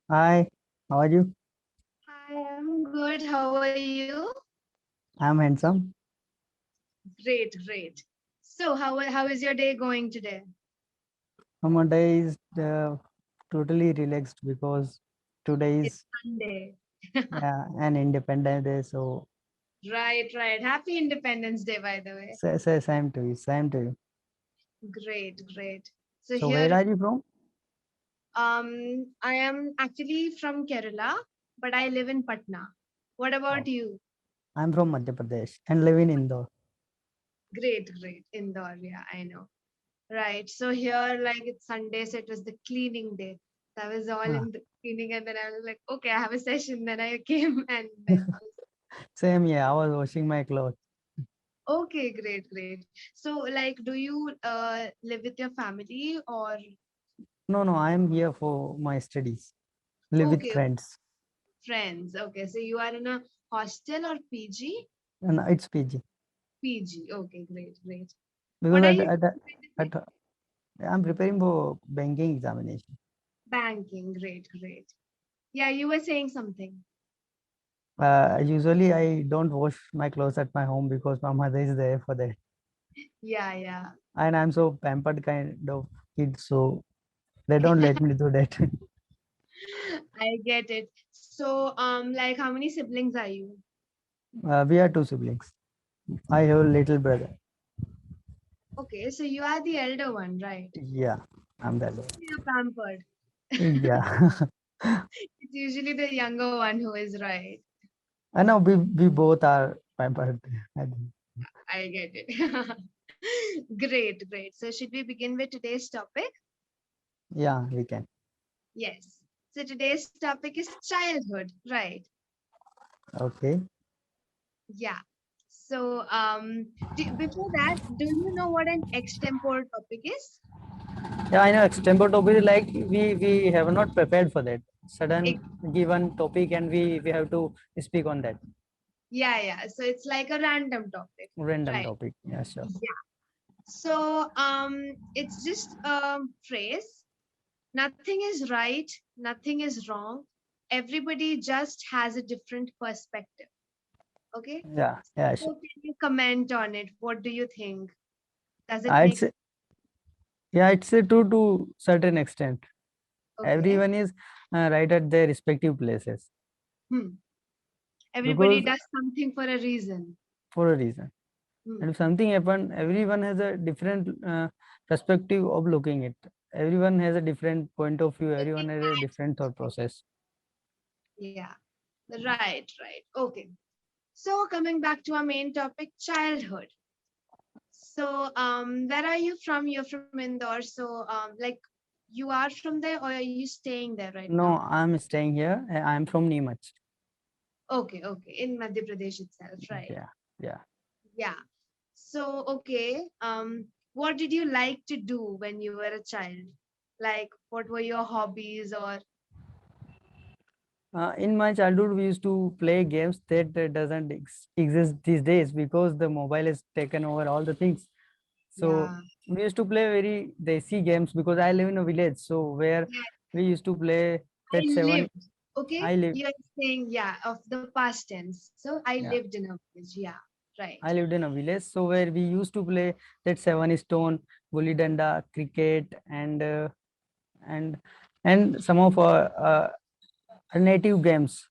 Hi, how are you? Hi, I'm good. How are you? I'm handsome. Great, great. So, how is your day going today? My day is totally relaxed because today It's is Sunday. an Independence Day. So Right, right. Happy Independence Day, by the way. same to you, same to you. Great, great. So So where here, are you from? I am actually from Kerala, but I live in Patna. What about Oh, you? I'm from Madhya Pradesh and live in Indore. Great, great. Indore, yeah, I know. Right. So here, like it's Sunday, so it was the cleaning day. So I was all Ah, in the cleaning, and then I was like, okay, I have a session. Then I came, and then same here. I was washing my clothes. okay, great, great. So, like, do you live with your family or No, no, I'm here for my studies. Live with okay, friends. friends? Okay, so you are in a hostel or PG? And it's PG PG. Okay, great, great. because What are you doing? at I'm preparing for banking examination. Banking. Great, great. Yeah, you were saying something. Usually I don't wash my clothes at my home because my mother is there for that. Yeah, yeah. And I'm so pampered kind of kid, so they don't let me do that. I get it. So, like, how many siblings are you? We are two siblings. I have a little brother. Okay, so you are the elder one, right? Yeah, I'm that one. You're pampered. Yeah. It's usually the younger one who is right. I know we both are pampered. I think. I get it. Great, great. So, should we begin with today's topic? Yeah, we can. Yes. So, today's topic is childhood, right? Okay. Yeah. So, before that, do you know what an extempore topic is? Yeah, I know extempore topic is like we have not prepared for that. Sudden Ex- given topic and we have to speak on that yeah, yeah. So, it's like a random topic, random right? topic. Yeah, sure. Yeah. So, it's just a phrase. Nothing is right, nothing is wrong. Everybody just has a different perspective. Okay. Yeah, yeah, So sure. can you comment on it? What do you think? Does it I'd make say yeah, it's true to certain extent. okay? Everyone is right at their respective places Hmm. Everybody because does something for a reason. for a reason. And Hmm. if something happened, everyone has a different perspective of looking it. Everyone has a different point of view. Everyone Looking has a at different thought process. yeah. Right, right. Okay. So coming back to our main topic, childhood. So where are you from? You're from Indore. So like you are from there or are you staying there right now? No, I'm staying here. I'm from Neemuch. Okay, okay. In Madhya Pradesh itself, right? Yeah, yeah. Yeah. So, okay. What did you like to do when you were a child? Like, what were your hobbies or In my childhood, we used to play games that doesn't exist these days because the mobile has taken over all the things. So yeah. we used to play very desi games because I live in a village. So where Yeah, we used to play I that seven. lived. Okay, I live. you're saying yeah of the past tense. So I Yeah, lived in a village. Yeah, right. I lived in a village. So where we used to play that seven stone, gully danda, cricket, and and some of our native games.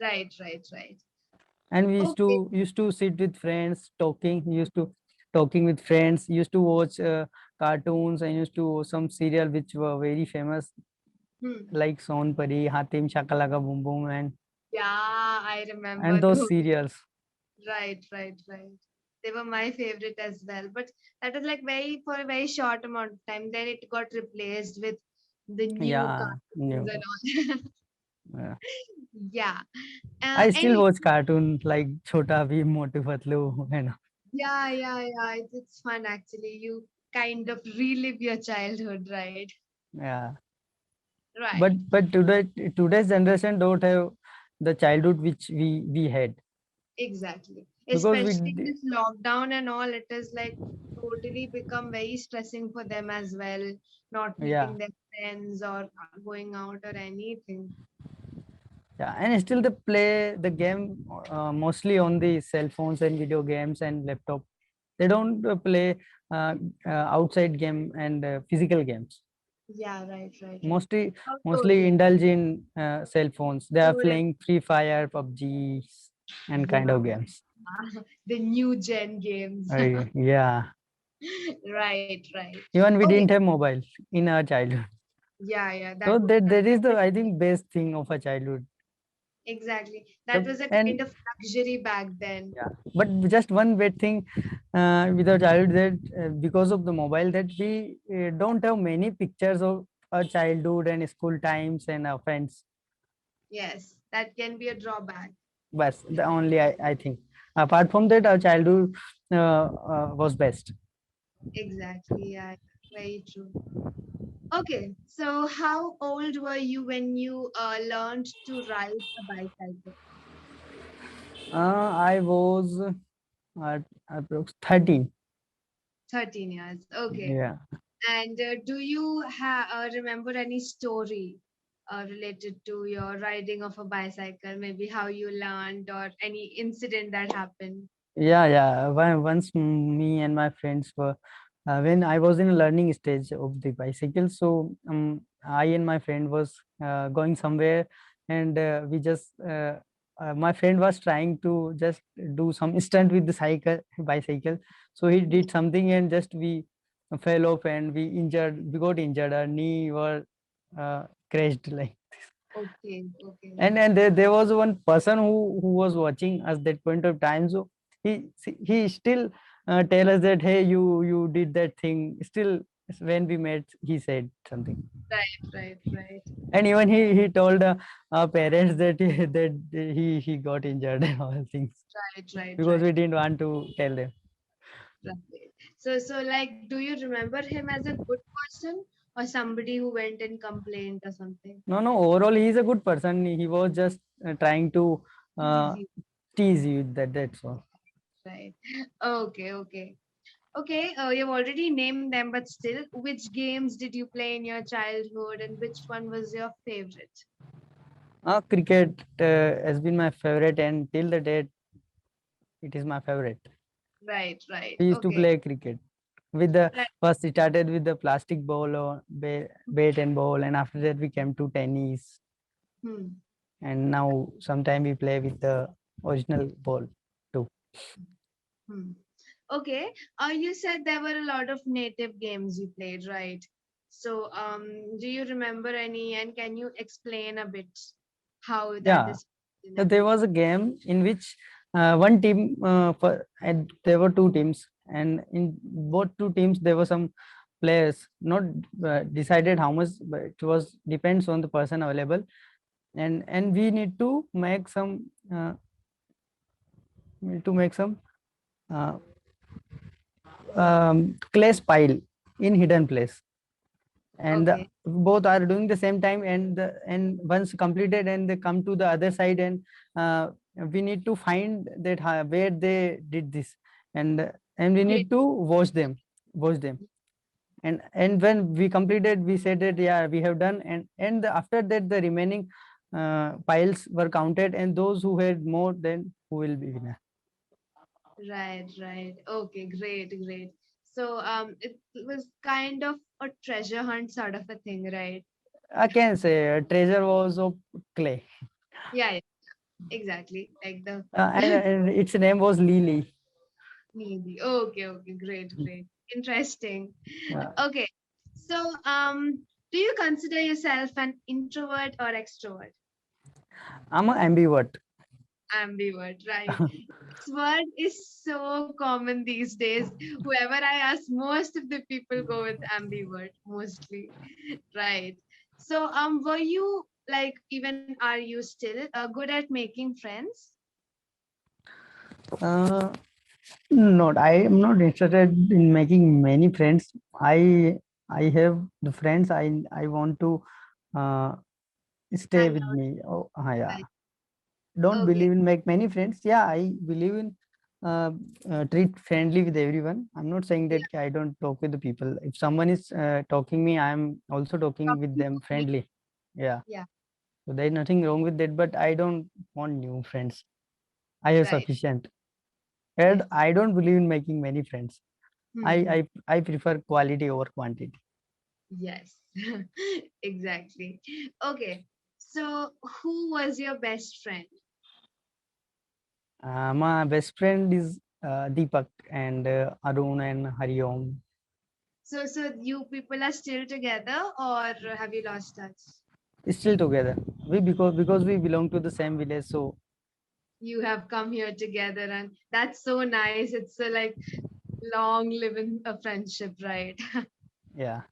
Right, right, right. And we Okay. used to sit with friends talking. Used to talking with friends. Used to watch cartoons and used to watch some serial which were very famous Hmm. like Sonpari, Hatim, Shakalaka Boom Boom, Yeah, I and remember those those. serials. Right, right, right. They were my favorite as well. But that was like very for a very short amount of time. Then it got replaced with the new Yeah, cartoons no, and all. yeah. Yeah. I still Any watch cartoon like Chota Bheem, Motu Patlu, and yeah, yeah, yeah. It's fun actually. You kind of relive your childhood, right? yeah. Right. But today's generation don't have the childhood which we had Exactly. because Especially in this lockdown and all, it is like totally become very stressing for them as well, not yeah, meeting their friends or going out or anything. Yeah, and still they play the game mostly on the cell phones and video games and laptop. They don't play uh, outside game and physical games. Yeah, right, right, right. Mostly, Oh, mostly totally. indulge in cell phones. They are Correct. playing Free Fire, PUBG, and kind Yeah, of games. the new gen games. Yeah, Right, right. even we Okay. didn't have mobile in our childhood. Yeah, yeah, So that is that the, I think, best thing of a childhood. exactly. That The, was a kind and of luxury back then. yeah, but just one bad thing with our childhood, that because of the mobile, that we don't have many pictures of our childhood and school times and our friends. Yes, that can be a drawback. But the only I think. Apart from that, our childhood was best. Exactly. Yeah, very true. Okay, so how old were you when you learned to ride a bicycle? I was approx 13. 13 years. Okay. Yeah. And do you remember any story related to your riding of a bicycle? Maybe how you learned or any incident that happened? Yeah. Once me and my friends were, when I was in a learning stage of the bicycle, so I and my friend was going somewhere, and we just my friend was trying to just do some stunt with the bicycle. So he did something, and just we fell off, and we got injured. Our knee were crashed like. Okay, okay. And there was one person who was watching us that point of time, so he still tell us that, hey, you did that thing still. When we met, he said something, Right, right, right, and even he told our parents that he got injured and all things, right, right, because we right, didn't want to tell them. right. So like, do you remember him as a good person or somebody who went and complained or something? No, overall he is a good person. He was just trying to uh, Easy, tease you, that's all. right. Okay, okay. Okay, you've already named them, but still, which games did you play in your childhood and which one was your favorite? Cricket has been my favorite, and till the date it is my favorite. Right, right. We used to Okay. play cricket with the, Right. first it started with the plastic ball or bat and ball, and after that we came to tennis, Hmm. and now sometime we play with the original ball too. Hmm. Okay. You said there were a lot of native games you played, right? So, do you remember any, and can you explain a bit how that Yeah, is in so there every? was a game in which one team and there were two teams, and in both two teams there were some players, not decided how much, but it was depends on the person available, and we need to make some uh, clay pile in hidden place, and Okay. both are doing the same time, and once completed and they come to the other side, and uh, we need to find that where they did this, and we Great. need to watch them, and when we completed, we said that, yeah, we have done, after that the remaining piles were counted, and those who had more, then who will be winner. Right, right. Okay, great, great. So, it was kind of a treasure hunt sort of a thing, right? I can say treasure was of clay, Yeah, yeah, exactly. Like the and its name was Lily. maybe. Okay, okay, great, great. Interesting. Yeah. Okay. So, do you consider yourself an introvert or extrovert? I'm an ambivert. Ambivert, right? This word is so common these days. Whoever I ask, most of the people go with ambivert mostly, right? So, were you like, even are you still good at making friends? Uh, Not. I am not interested in making many friends. I have the friends I want to uh, stay Hang with out, me. Oh, yeah. right? Don't Okay, believe in make many friends. Yeah, I believe in treat friendly with everyone. I'm not saying that yeah, I don't talk with the people. If someone is talking me, I'm also talking with talking them to me, friendly. Yeah. yeah. So there's nothing wrong with that, but I don't want new friends. I have Right. sufficient. And Yes. I don't believe in making many friends. I Hmm. I prefer quality over quantity. Yes. Exactly. Okay. So who was your best friend? My best friend is Deepak and Arun and Hariom. So you people are still together, or have you lost touch? Still together. We because we belong to the same village. So You have come here together, and that's so nice. It's a like long living a friendship, right? yeah.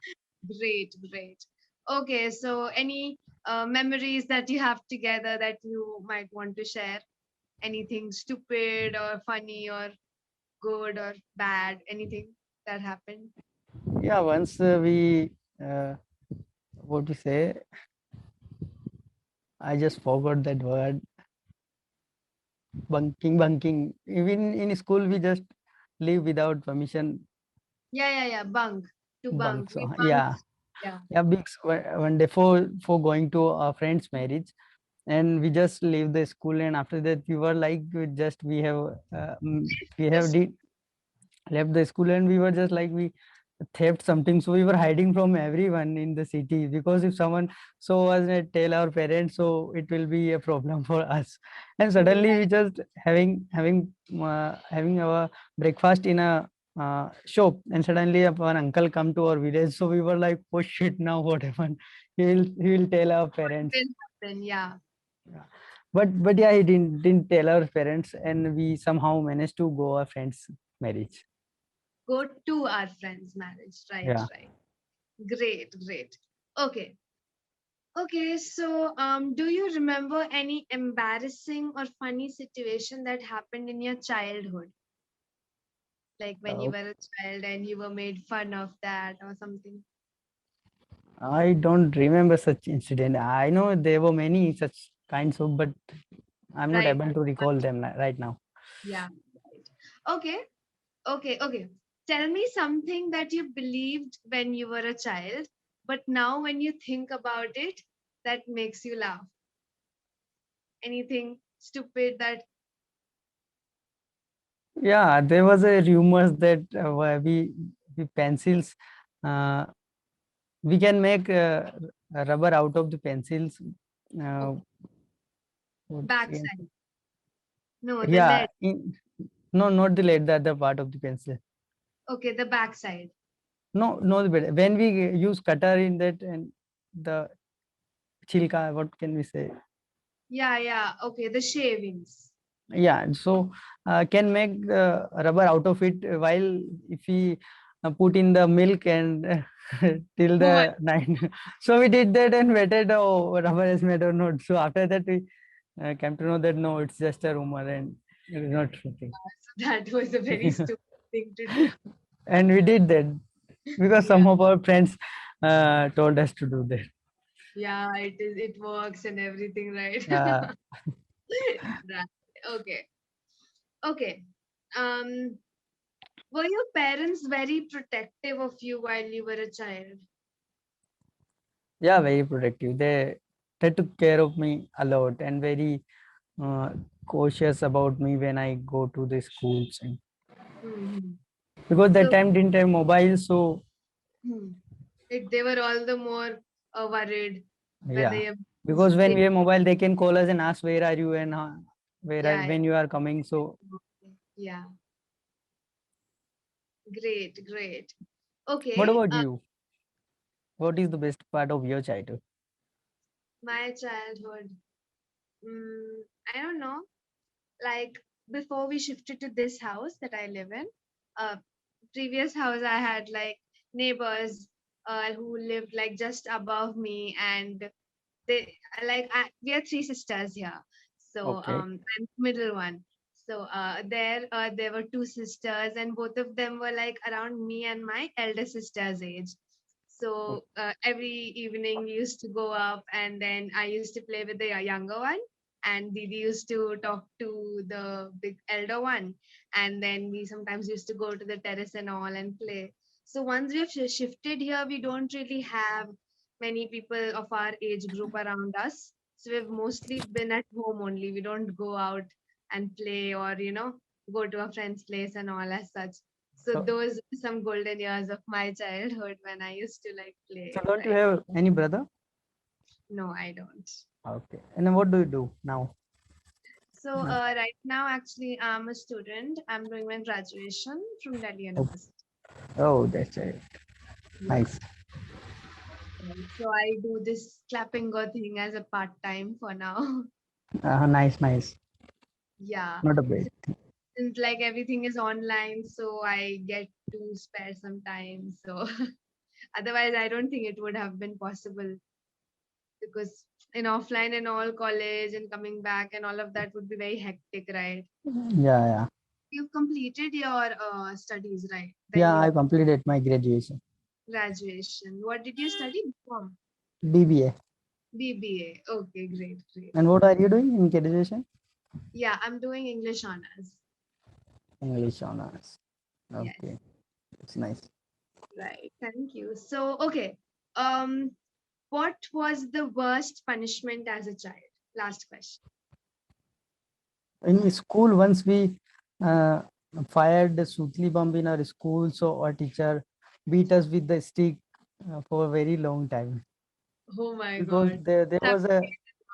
Great, great. Okay, so any memories that you have together that you might want to share? Anything stupid or funny or good or bad? Anything that happened? Yeah. Once we what to say? I just forgot that word. Bunking. Even in school, we just leave without permission. Yeah. Bunk. To Bunk. bunk. We So bunked. yeah. Yeah. Yeah, because one day for going to a friend's marriage, and we just leave the school, and after that we were like we have Just did left the school, and we were just like we theft something, so we were hiding from everyone in the city, because if someone saw us and tell our parents, so it will be a problem for us. And suddenly we just having our breakfast in a shop, and suddenly one uncle come to our village, so we were like, oh shit, now what happened? He will tell our parents. will happen. Yeah. Yeah. But yeah, he didn't tell our parents, and we somehow managed to go our friend's marriage. Go to our friend's marriage. Right. Yeah. Right. Great. Great. Okay. Okay. So, do you remember any embarrassing or funny situation that happened in your childhood? Like when you Uh, were a child and you were made fun of that or something? I don't remember such incident. I know there were many such kinds of, but I'm not Right. able to recall them right now. Yeah. Right. Okay. Okay. Tell me something that you believed when you were a child, but now when you think about it, that makes you laugh. Anything stupid that, Yeah, there was a rumors that we pencils, uh, we can make rubber out of the pencils. Uh, okay, what to say? backside. No, the Yeah, lead. no, not the lead, the other part of the pencil. Okay, the backside. No, the better. When we use cutter in that, and the chilka, what can we say? Yeah. Okay, the shavings. Yeah, so can make rubber out of it, while if we put in the milk and till Oh my, the night. So we did that and waited, oh, rubber is made or not. So after that we came to know that no, it's just a rumor and it is not true thing. that was a very stupid thing to do. And we did that because Yeah, some of our friends told us to do that. yeah, it is. It works and everything, right? uh, Right. Okay. Okay. Um, were your parents very protective of you while you were a child? yeah, very protective. They took care of me a lot, and very uh, cautious about me when I go to the schools, and Hmm. because that So, time didn't have mobile. So hmm, they were all the more worried whether yeah, your because when they, we have mobile, they can call us and ask where are you, and yeah, when you are coming. So yeah. Great. what Okay. about you? What is the best part of your childhood? My childhood. I don't know. Like before we shifted to this house that I live in, uh, previous house I had like neighbors who lived like just above me, and we are three sisters here. So Okay. I'm the middle one. So there were two sisters, and both of them were like around me and my elder sister's age. O- So every evening we used to go up, and then I used to play with the younger one, and Didi used to talk to the big elder one, and then we sometimes used to go to the terrace and all and play. So once we have shifted here, we don't really have many people of our age group around us. So we've mostly been at home only. We don't go out and play or, go to a friend's place and all as such. So So, those are some golden years of my childhood when I used to like so play, don't you right? have any brother? No, I don't. Okay. And then what do you do now? So right now, actually, I'm a student. I'm doing my graduation from Delhi Oh, University. oh, that's it. Yeah. Nice. Right. So I do this clapping go thing as a part time for now. Nice, nice. Yeah. Not a bad. Since like everything is online, so I get to spare some time. So otherwise, I don't think it would have been possible because in offline and all college and coming back and all of that would be very hectic, right? Yeah, yeah. You've completed your studies, right? Then Yeah, you I completed my graduation. graduation. What did you study? From BBA. BBA. Okay, great, great. And what are you doing in graduation? Yeah, I'm doing English honors. English honors. Yes, Okay, it's nice. right. Thank you. So, okay. Um, what was the worst punishment as a child? Last question. In school, once we uh, fired the Sutli bomb in our school, so our teacher beat us with the stick for a very long time Oh my because God. there That was a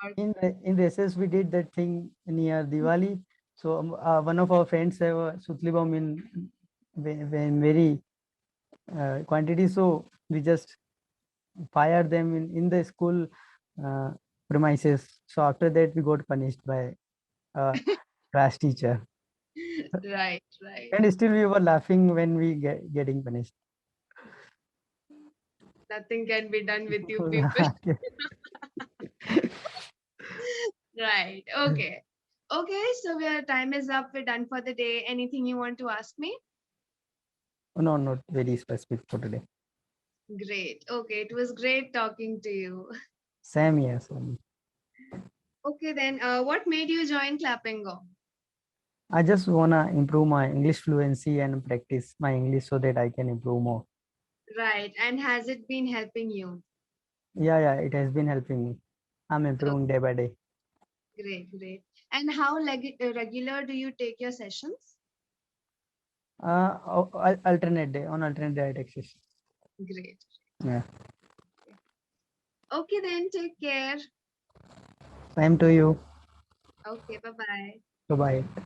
hurt. in recess we did that thing near Diwali. So one of our friends have a Sutli bomb in very quantity, so we just fire them in the school uh, premises. So after that, we got punished by a class teacher, Right, right. and still we were laughing when we getting punished. Nothing can be done with you people. Right. Okay. Okay. So our time is up. We're done for the day. Anything you want to ask me? No, not very specific for today. Great. Okay. It was great talking to you. Same here. Same. Okay, then what made you join Clapping Go? I just wanna improve my English fluency and practice my English so that I can improve more. Right. And has it been helping you? Yeah, yeah, it has been helping me. I'm Oh, improving day by day. great, great. And how regular do you take your sessions? Alternate day on alternate day I take session. Great. Yeah. Okay, then take care. Same to you. Okay, bye bye. Bye bye.